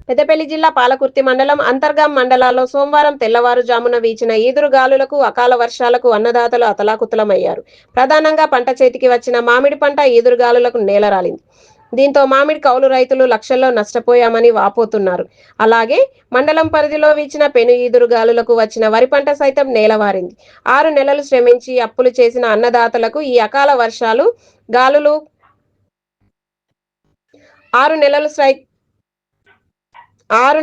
పెద్దపల్లి జిల్లా పాలకుర్తి మండలం అంతర్గాం మండలాల్లో సోమవారం తెల్లవారుజామున వీచిన ఈదురుగాలులకు అకాల వర్షాలకు అన్నదాతలు అతలాకుతలమయ్యారు. ప్రధానంగా పంట చేతికి వచ్చిన మామిడి పంట ఈదురుగాలులకు నేలరాలింది. దీంతో మామిడి కౌలు రైతులు లక్షల్లో నష్టపోయామని వాపోతున్నారు. అలాగే మండలం పరిధిలో వీచిన పెను ఈదురుగాలులకు వచ్చిన వరి పంట సైతం నేలవారింది. 6 నెలలు శ్రమించి అప్పులు చేసిన అన్నదాతలకు ఈ అకాల వర్షాలు గాలులు 6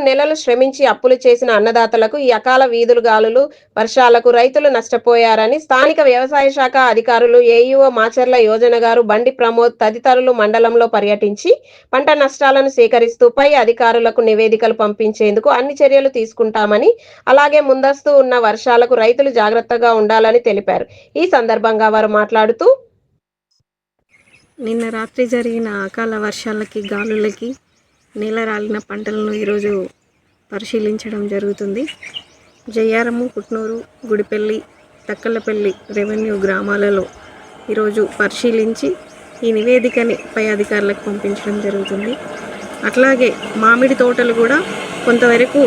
నెలలు శ్రమించి అప్పులు చేసిన అన్నదాతలకు ఈ అకాల వీదురుగాలులు వర్షాలకు రైతులు నష్టపోయారని స్థానిక వ్యవసాయ శాఖ అధికారులు ఏఈఓ మాచర్ల యోజన గారు బండి ప్రమోద్ తదితరులు మండలంలో పర్యటించి పంట నష్టాలను సేకరిస్తూ పై అధికారులకు నివేదికలు పంపించేందుకు అన్ని చర్యలు తీసుకుంటామని, అలాగే ముందస్తు ఉన్న వర్షాలకు రైతులు జాగ్రత్తగా ఉండాలని తెలిపారు. ఈ సందర్భంగా వారు మాట్లాడుతూ, నిన్న రాత్రి జరిగిన అకాల వర్షాలకి గాలులకి నేలరాలిన పంటలను ఈరోజు పరిశీలించడం జరుగుతుంది. జయ్యారము, కుట్నూరు, గుడిపల్లి, తక్కలపల్లి రెవెన్యూ గ్రామాలలో ఈరోజు పరిశీలించి ఈ నివేదికని పై అధికారులకు పంపించడం జరుగుతుంది. అట్లాగే మామిడి తోటలు కూడా కొంతవరకు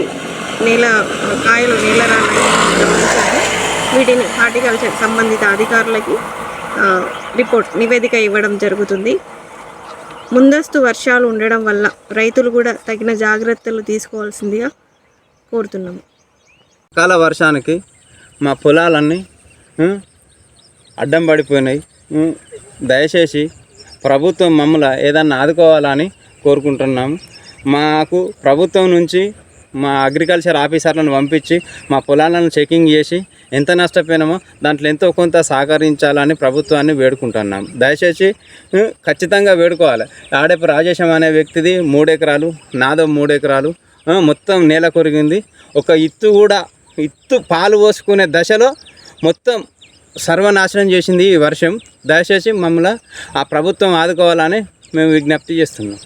కాయలు నేలరాలని గమనించారు. వీటిని హార్టికల్చర్ సంబంధిత అధికారులకి నివేదిక ఇవ్వడం జరుగుతుంది. ముందస్తు వర్షాలు ఉండడం వల్ల రైతులు కూడా తగిన జాగ్రత్తలు తీసుకోవాల్సిందిగా కోరుతున్నాము. అకాల వర్షానికి మా పొలాలన్నీ అడ్డం పడిపోయినాయి. దయచేసి ప్రభుత్వం మమ్మల్ని ఏదన్నా ఆదుకోవాలని కోరుకుంటున్నాము. మాకు ప్రభుత్వం నుంచి మా అగ్రికల్చర్ ఆఫీసర్లను పంపించి మా పొలాలను చెకింగ్ చేసి ఎంత నష్టపోయినామో దాంట్లో ఎంతో కొంత సహకరించాలని ప్రభుత్వాన్ని వేడుకుంటున్నాం. దయచేసి ఖచ్చితంగా వేడుకోవాలి. ఆడేపు రాజేశం అనే వ్యక్తిది 3 ఎకరాలు, నాదో 3 ఎకరాలు మొత్తం నేల కొరిగింది. ఒక ఇత్తు పాలు పోసుకునే దశలో మొత్తం సర్వనాశనం చేసింది ఈ వర్షం. దయచేసి మమ్మల్ని ఆ ప్రభుత్వం ఆదుకోవాలని మేము విజ్ఞప్తి చేస్తున్నాం.